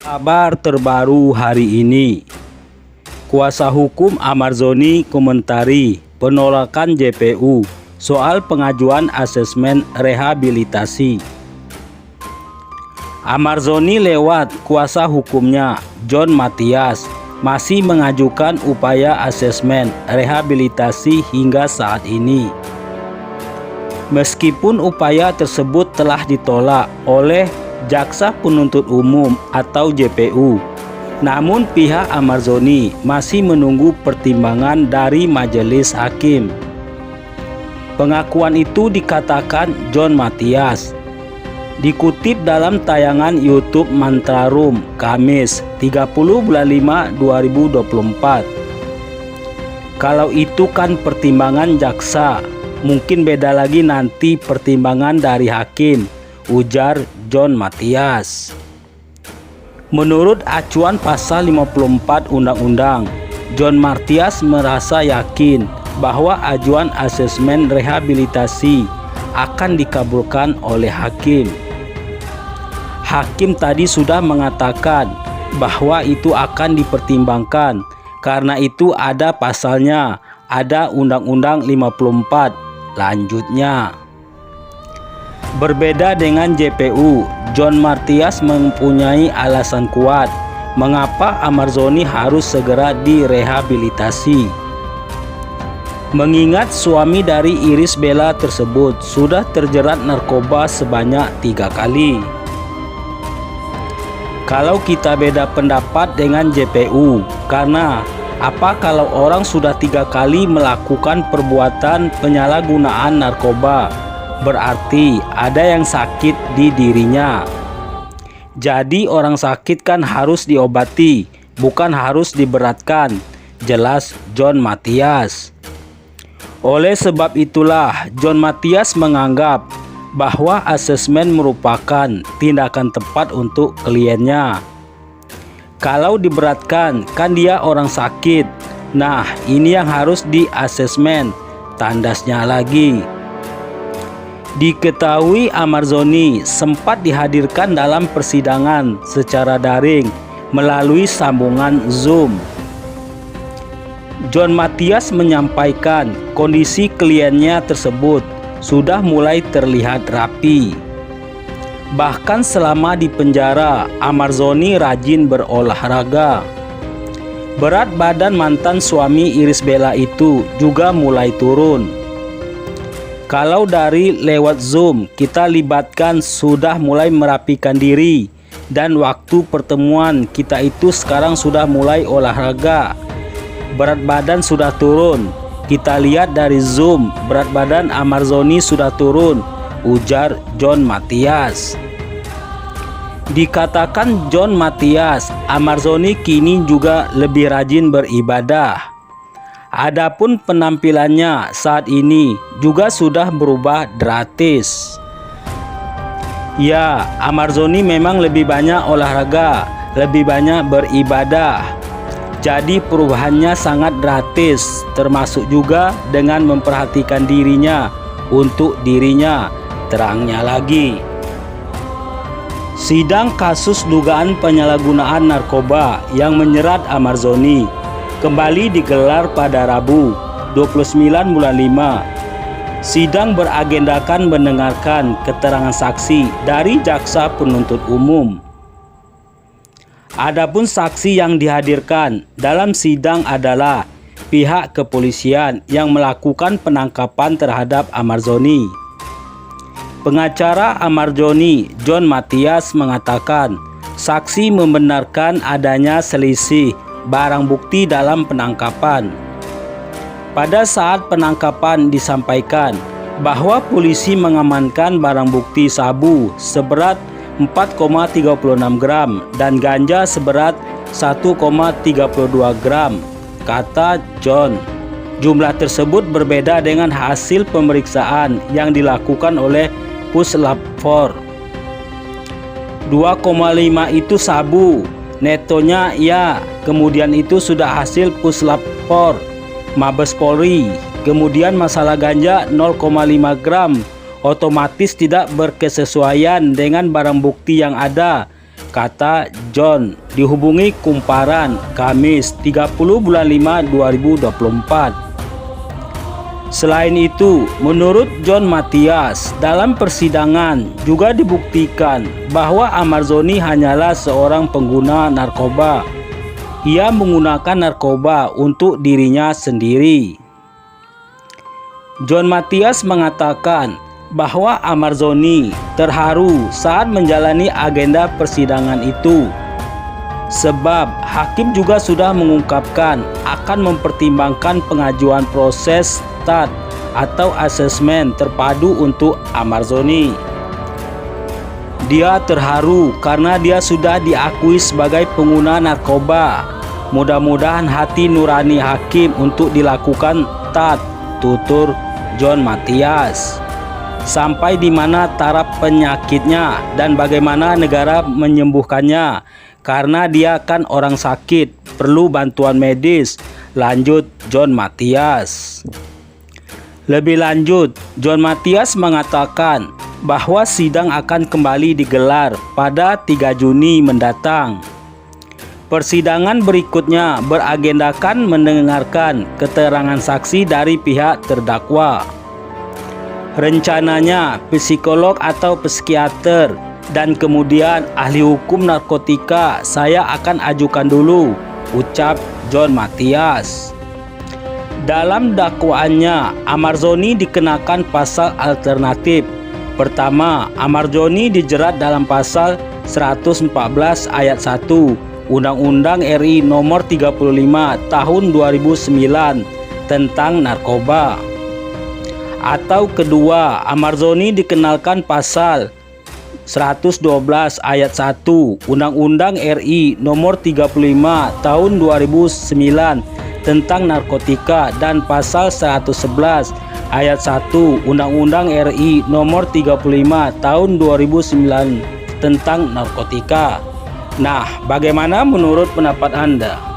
Kabar terbaru hari ini, kuasa hukum Amarjoni komentari penolakan JPU soal pengajuan asesmen rehabilitasi. Amarjoni lewat kuasa hukumnya John Mathias masih mengajukan upaya asesmen rehabilitasi hingga saat ini. Meskipun upaya tersebut telah ditolak oleh Jaksa Penuntut Umum atau JPU, namun pihak Amarjoni masih menunggu pertimbangan dari majelis hakim. Pengakuan itu dikatakan John Mathias, dikutip dalam tayangan YouTube Mantrarum Kamis 30 bulan 5 2024. Kalau itu kan pertimbangan jaksa, mungkin beda lagi nanti pertimbangan dari hakim, ujar John Mathias. Menurut acuan pasal 54 Undang-Undang, John Mathias merasa yakin bahwa ajuan asesmen rehabilitasi akan dikabulkan oleh hakim. Hakim tadi sudah mengatakan bahwa itu akan dipertimbangkan, karena itu ada pasalnya, ada Undang-Undang 54, lanjutnya. Berbeda dengan JPU, John Mathias mempunyai alasan kuat mengapa Amarjoni harus segera direhabilitasi. Mengingat suami dari Irish Bella tersebut sudah terjerat narkoba sebanyak 3 kali. Kalau kita beda pendapat dengan JPU, karena apa kalau orang sudah 3 kali melakukan perbuatan penyalahgunaan narkoba? Berarti ada yang sakit di dirinya. Jadi orang sakit kan harus diobati, bukan harus diberatkan, jelas John Mathias. Oleh sebab itulah John Mathias menganggap bahwa asesmen merupakan tindakan tepat untuk kliennya. Kalau diberatkan, kan dia orang sakit. Nah, ini yang harus di-asesmen, tandasnya lagi. Diketahui Amarjoni sempat dihadirkan dalam persidangan secara daring melalui sambungan Zoom. John Mathias menyampaikan kondisi kliennya tersebut sudah mulai terlihat rapi. Bahkan selama di penjara, Amarjoni rajin berolahraga. Berat badan mantan suami Irish Bella itu juga mulai turun. Kalau dari lewat Zoom kita libatkan sudah mulai merapikan diri, dan waktu pertemuan kita itu sekarang sudah mulai olahraga. Berat badan sudah turun. Kita lihat dari Zoom, berat badan Amarjoni sudah turun, ujar John Mathias. Dikatakan John Mathias, Amarjoni kini juga lebih rajin beribadah. Adapun penampilannya saat ini juga sudah berubah drastis. Ya, Amarjoni memang lebih banyak olahraga, lebih banyak beribadah. Jadi perubahannya sangat drastis, termasuk juga dengan memperhatikan dirinya untuk dirinya, terangnya lagi. Sidang kasus dugaan penyalahgunaan narkoba yang menyerat Amarjoni kembali digelar pada Rabu 29 bulan 5. Sidang beragendakan mendengarkan keterangan saksi dari Jaksa Penuntut Umum. Adapun saksi yang dihadirkan dalam sidang adalah pihak kepolisian yang melakukan penangkapan terhadap Amarjoni. Pengacara Amarjoni, John Mathias, mengatakan saksi membenarkan adanya selisih barang bukti dalam penangkapan. Pada saat penangkapan disampaikan bahwa polisi mengamankan barang bukti sabu seberat 4,36 gram dan ganja seberat 1,32 gram, kata John. Jumlah tersebut berbeda dengan hasil pemeriksaan yang dilakukan oleh Puslap 4. 2,5 itu sabu, netonya ya, kemudian itu sudah hasil Puslap 4 Mabes Polri. Kemudian masalah ganja 0,5 gram otomatis tidak berkesesuaian dengan barang bukti yang ada kata John dihubungi Kumparan Kamis 30 bulan 5 2024. Selain itu, menurut John Mathias, dalam persidangan juga dibuktikan bahwa Amarzoni hanyalah seorang pengguna narkoba. Ia menggunakan narkoba untuk dirinya sendiri. John Mathias mengatakan bahwa Amarzoni terharu saat menjalani agenda persidangan itu, sebab hakim juga sudah mengungkapkan akan mempertimbangkan pengajuan proses STAT atau asesmen terpadu untuk Amarzoni. Dia terharu karena dia sudah diakui sebagai pengguna narkoba. Mudah-mudahan hati nurani hakim untuk dilakukan STAT, tutur John Mathias. Sampai di mana taraf penyakitnya dan bagaimana negara menyembuhkannya, karena dia kan orang sakit, perlu bantuan medis, lanjut John Mathias. Lebih lanjut, John Mathias mengatakan bahwa sidang akan kembali digelar pada 3 Juni mendatang. Persidangan berikutnya beragendakan mendengarkan keterangan saksi dari pihak terdakwa. Rencananya psikolog atau psikiater dan kemudian ahli hukum narkotika saya akan ajukan dulu, ucap John Mathias. Dalam dakwaannya, Amarzoni dikenakan pasal alternatif. Pertama, Amarzoni dijerat dalam pasal 114 ayat 1 Undang-Undang RI Nomor 35 Tahun 2009 tentang narkoba. Atau kedua, Amarzoni dikenalkan pasal 112 ayat 1 Undang-Undang RI Nomor 35 Tahun 2009 tentang narkotika dan pasal 111 ayat 1 Undang-Undang RI Nomor 35 Tahun 2009 tentang narkotika. Nah, bagaimana menurut pendapat Anda?